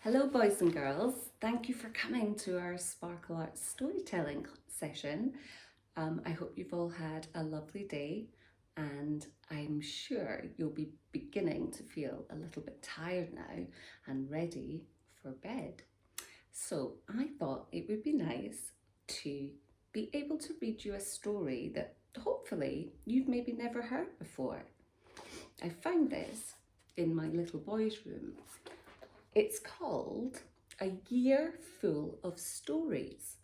Hello boys and girls, thank you for coming to our Sparkle Arts storytelling session. I hope you've all had a lovely day and I'm sure you'll be beginning to feel a little bit tired now and ready for bed. So I thought it would be nice to be able to read you a story that hopefully you've maybe never heard before. I found this in my little boy's room. It's called A Year Full of Stories,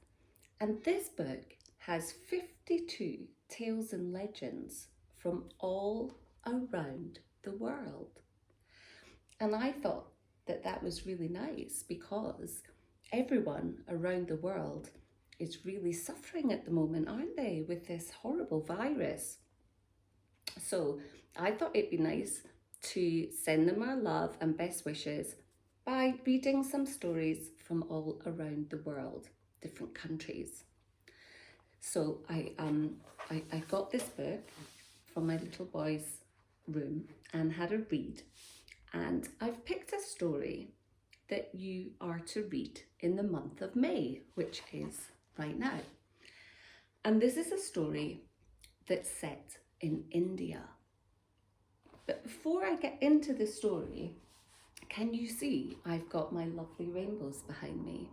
and this book has 52 tales and legends from all around the world. And I thought that that was really nice because everyone around the world is really suffering at the moment, aren't they, with this horrible virus? So I thought it'd be nice to send them our love and best wishes by reading some stories from all around the world, different countries. So I got this book from my little boy's room and had a read, and I've picked a story that you are to read in the month of May, which is right now. And this is a story that's set in India. But before I get into the story, can you see I've got my lovely rainbows behind me?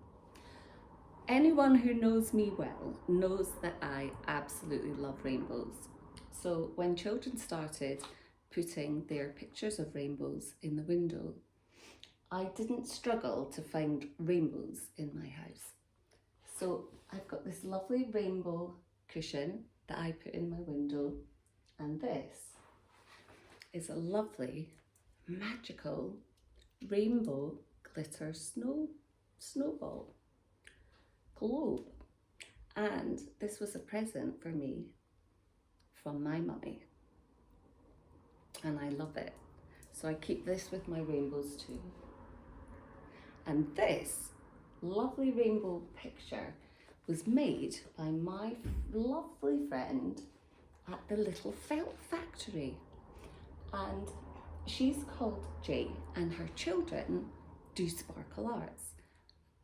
Anyone who knows me well knows that I absolutely love rainbows. So when children started putting their pictures of rainbows in the window, I didn't struggle to find rainbows in my house. So I've got this lovely rainbow cushion that I put in my window, and this is a lovely, magical rainbow glitter snowball globe, and this was a present for me from my mummy, and I love it. So I keep this with my rainbows too. And this lovely rainbow picture was made by my lovely friend at the Little Felt Factory, and she's called Jay, and her children do sparkle arts.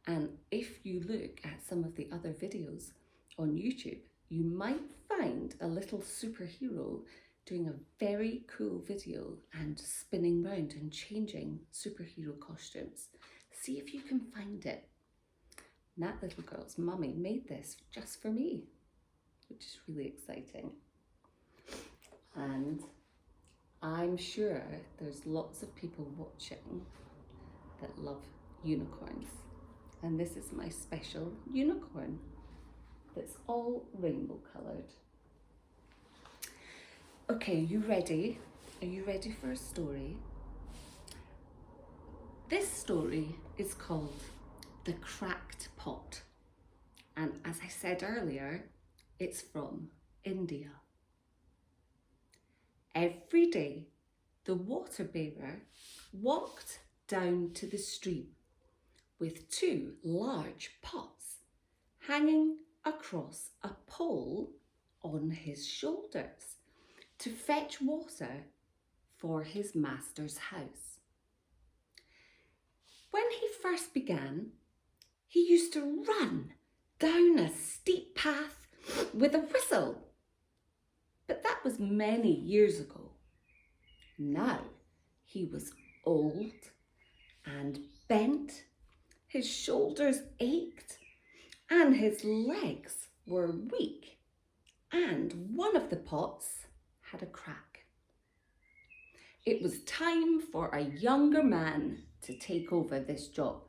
And if you look at some of the other videos on YouTube, you might find a little superhero doing a very cool video and spinning round and changing superhero costumes. See if you can find it. And that little girl's mummy made this just for me, which is really exciting. And I'm sure there's lots of people watching that love unicorns. And this is my special unicorn that's all rainbow coloured. Okay, you ready? Are you ready for a story? This story is called The Cracked Pot. And as I said earlier, it's from India. Every day, the water bearer walked down to the stream with two large pots hanging across a pole on his shoulders to fetch water for his master's house. When he first began, he used to run down a steep path with a whistle. But that was many years ago. Now he was old and bent, his shoulders ached, and his legs were weak, and one of the pots had a crack. It was time for a younger man to take over this job.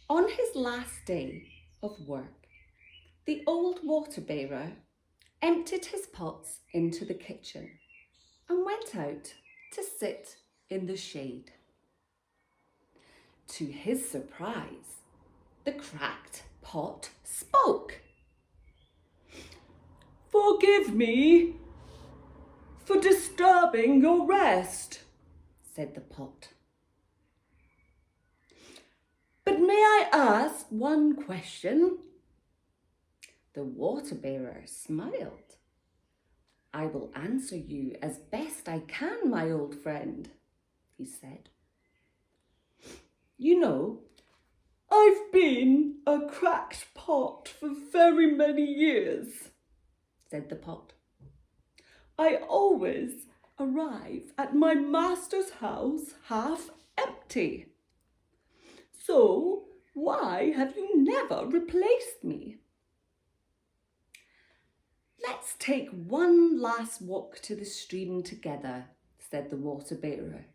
On his last day of work, the old water bearer emptied his pots into the kitchen and went out to sit in the shade. To his surprise, the cracked pot spoke. "Forgive me for disturbing your rest," said the pot. "But may I ask one question?" The water bearer smiled. "I will answer you as best I can, my old friend," he said. You know, I've been a cracked pot for very many years, said the pot. I always arrive at my master's house half empty. So why have you never replaced me? Let's take one last walk to the stream together, said the water bearer,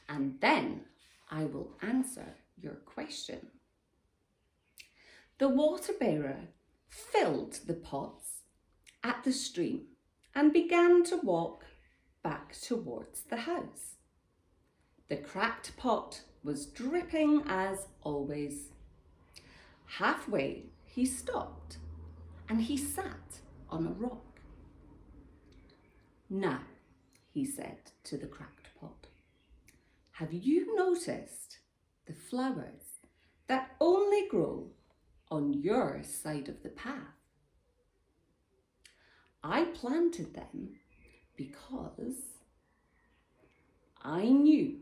and then I will answer your question. The water bearer filled the pots at the stream and began to walk back towards the house. The cracked pot was dripping as always. Halfway he stopped and he sat on a rock. Now, he said to the cracked pot, have you noticed the flowers that only grow on your side of the path? I planted them because I knew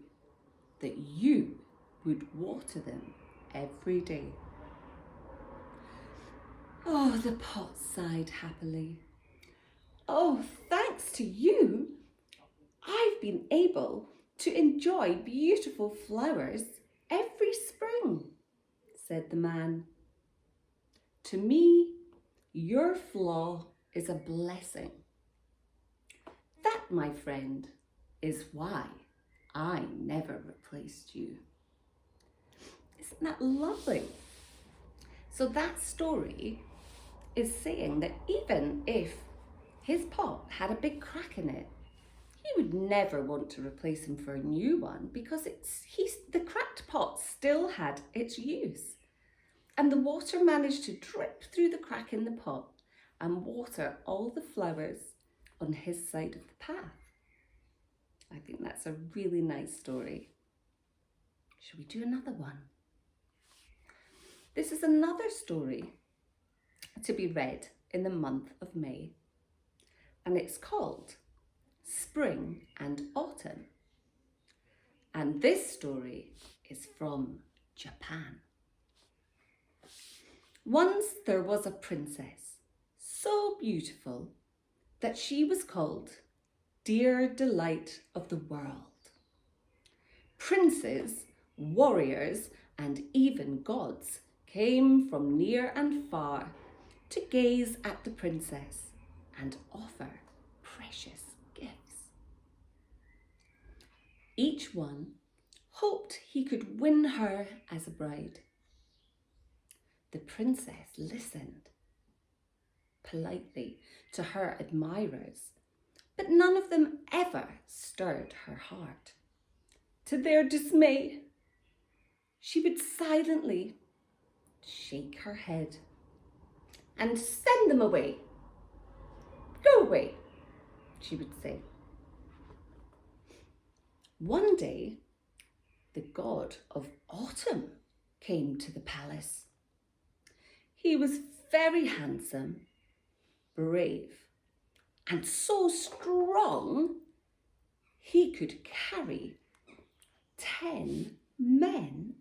that you would water them every day. Oh, the pot sighed happily. Oh, thanks to you, I've been able to enjoy beautiful flowers every spring, said the man. To me, your flaw is a blessing. That, my friend, is why I never replaced you. Isn't that lovely? So that story is saying that even if his pot had a big crack in it, he would never want to replace him for a new one because the cracked pot still had its use. And the water managed to drip through the crack in the pot and water all the flowers on his side of the path. I think that's a really nice story. Shall we do another one? This is another story to be read in the month of May, and it's called Spring and Autumn. And this story is from Japan. Once there was a princess, so beautiful that she was called Dear Delight of the World. Princes, warriors, and even gods came from near and far to gaze at the princess and offer precious gifts. Each one hoped he could win her as a bride. The princess listened politely to her admirers, but none of them ever stirred her heart. To their dismay, she would silently shake her head and send them away. Go away, she would say. One day, the god of autumn came to the palace. He was very handsome, brave, and so strong he could carry 10 men.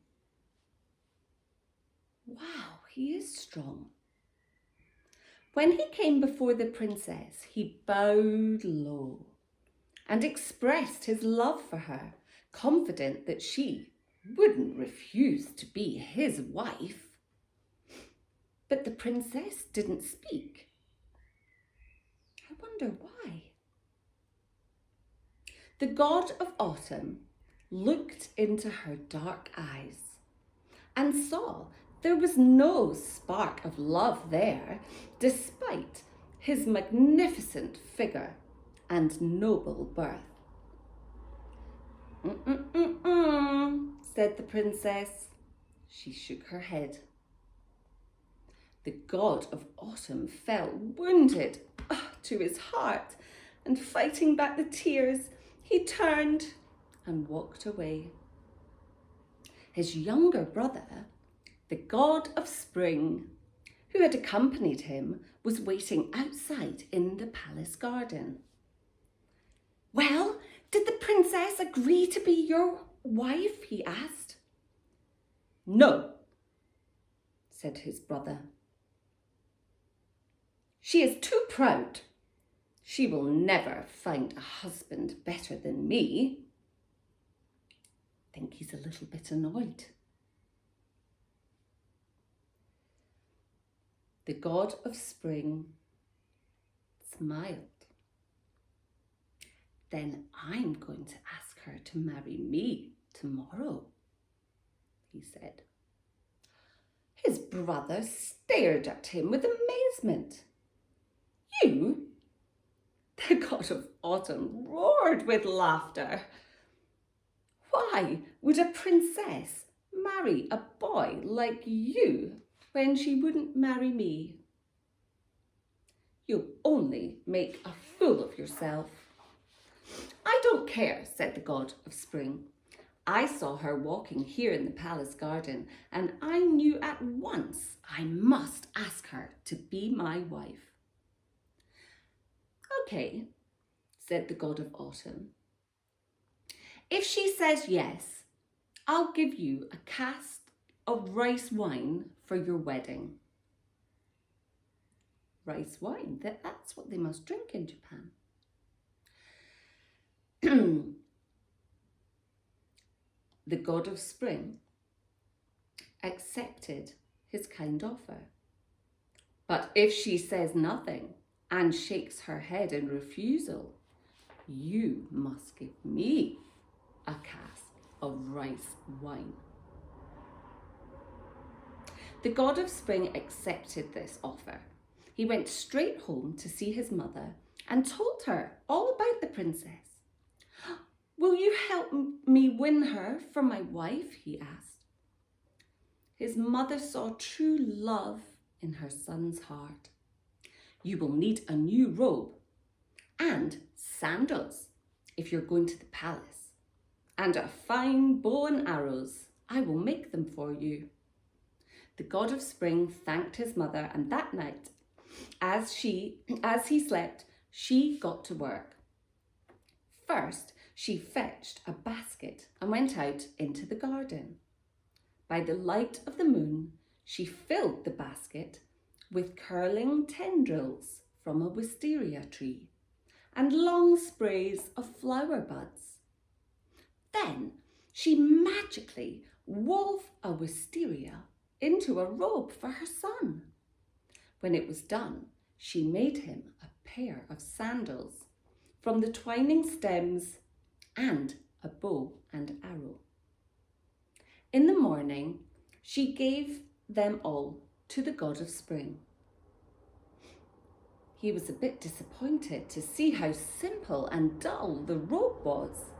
Wow, he is strong. When he came before the princess, he bowed low and expressed his love for her, confident that she wouldn't refuse to be his wife. But the princess didn't speak. I wonder why. The god of autumn looked into her dark eyes and saw there was no spark of love there, despite his magnificent figure and noble birth. Said the princess. She shook her head. The god of autumn felt wounded to his heart, and fighting back the tears, he turned and walked away. His younger brother, the god of spring, who had accompanied him, was waiting outside in the palace garden. Well, did the princess agree to be your wife? He asked. No, said his brother. She is too proud. She will never find a husband better than me. I think he's a little bit annoyed. The god of spring smiled. Then I'm going to ask her to marry me tomorrow, he said. His brother stared at him with amazement. You? The god of autumn roared with laughter. Why would a princess marry a boy like you when she wouldn't marry me? You'll only make a fool of yourself. I don't care, said the god of spring. I saw her walking here in the palace garden, and I knew at once I must ask her to be my wife. Okay, said the god of autumn. If she says yes, I'll give you a cask of rice wine for your wedding. Rice wine, that's what they must drink in Japan. The god of spring accepted his kind offer. But if she says nothing and shakes her head in refusal, you must give me a cask of rice wine. The god of spring accepted this offer. He went straight home to see his mother and told her all about the princess. Will you help me win her for my wife? He asked. His mother saw true love in her son's heart. You will need a new robe and sandals if you're going to the palace, and a fine bow and arrows. I will make them for you. The god of spring thanked his mother, and that night, as he slept, she got to work. First, she fetched a basket and went out into the garden. By the light of the moon, she filled the basket with curling tendrils from a wisteria tree and long sprays of flower buds. Then she magically wove a wisteria into a robe for her son. When it was done, she made him a pair of sandals from the twining stems and a bow and arrow. In the morning, she gave them all to the god of spring. He was a bit disappointed to see how simple and dull the robe was,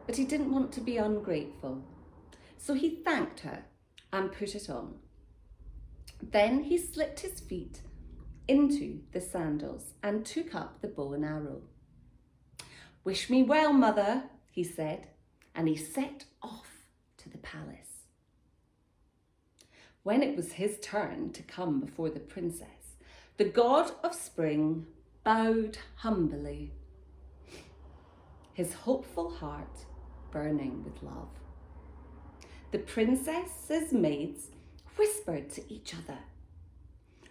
but he didn't want to be ungrateful, so he thanked her and put it on. Then he slipped his feet into the sandals and took up the bow and arrow. Wish me well, mother, he said, and he set off to the palace. When it was his turn to come before the princess, the god of spring bowed humbly, his hopeful heart burning with love. The princess's maids whispered to each other,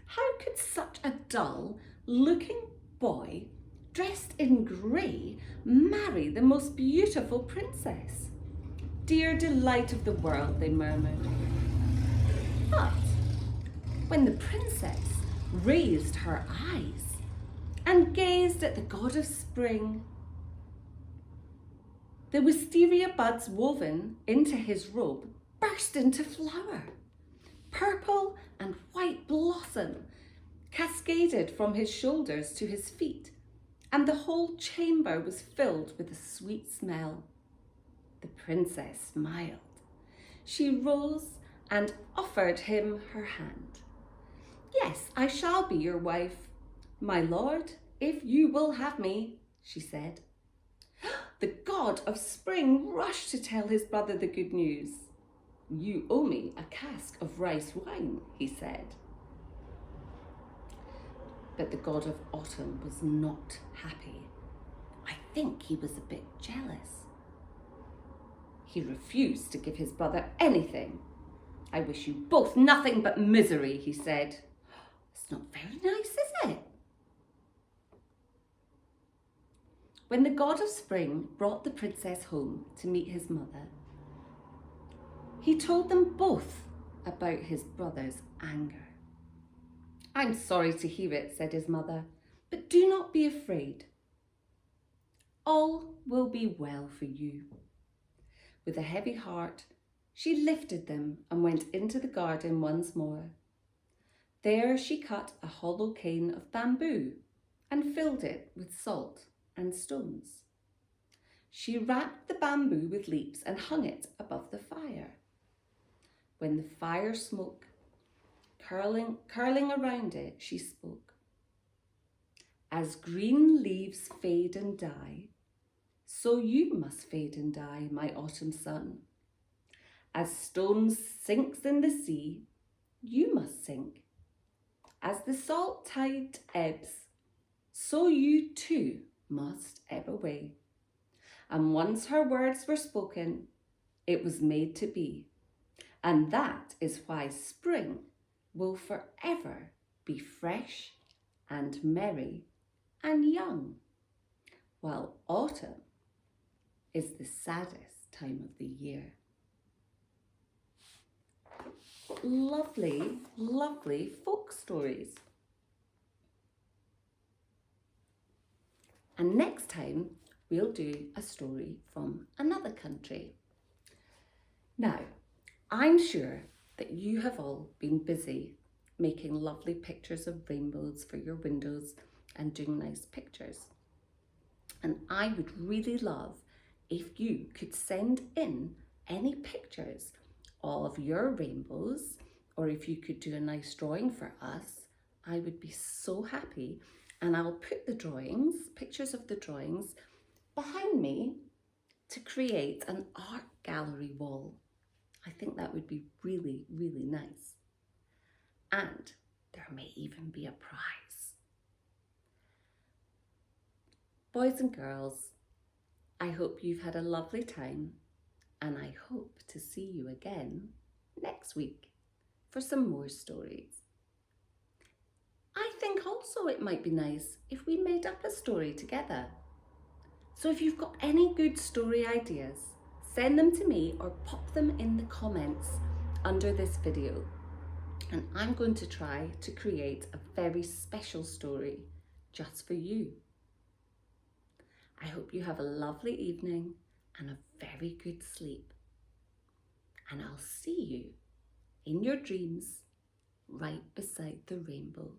how could such a dull-looking boy dressed in grey marry the most beautiful princess? Dear delight of the world, they murmured. But when the princess raised her eyes and gazed at the god of spring, the wisteria buds woven into his robe burst into flower. Purple and white blossom cascaded from his shoulders to his feet, and the whole chamber was filled with a sweet smell. The princess smiled. She rose and offered him her hand. Yes, I shall be your wife, my lord, if you will have me, she said. The god of spring rushed to tell his brother the good news. You owe me a cask of rice wine, he said. But the god of autumn was not happy. I think he was a bit jealous. He refused to give his brother anything, I wish you both nothing but misery, he said. It's not very nice, is it? When the god of spring brought the princess home to meet his mother, he told them both about his brother's anger. I'm sorry to hear it, said his mother, but do not be afraid. All will be well for you. With a heavy heart, she lifted them and went into the garden once more. There she cut a hollow cane of bamboo and filled it with salt and stones. She wrapped the bamboo with leaves and hung it above the fire. When the fire smoke curling around it, she spoke. As green leaves fade and die, so you must fade and die, my autumn sun. As stones sinks in the sea, you must sink. As the salt tide ebbs, so you too must ebb away. And once her words were spoken, it was made to be. And that is why spring will forever be fresh and merry and young, while autumn is the saddest time of the year. Lovely, lovely folk stories. And next time we'll do a story from another country. Now, I'm sure that you have all been busy making lovely pictures of rainbows for your windows and doing nice pictures. And I would really love if you could send in any pictures of your rainbows, or if you could do a nice drawing for us, I would be so happy. And I'll put the drawings, pictures of the drawings, behind me to create an art gallery wall. I think that would be really, really nice. And there may even be a prize. Boys and girls, I hope you've had a lovely time, and I hope to see you again next week for some more stories. I think also it might be nice if we made up a story together. So if you've got any good story ideas, send them to me or pop them in the comments under this video. And I'm going to try to create a very special story just for you. I hope you have a lovely evening and a very good sleep. And I'll see you in your dreams right beside the rainbow.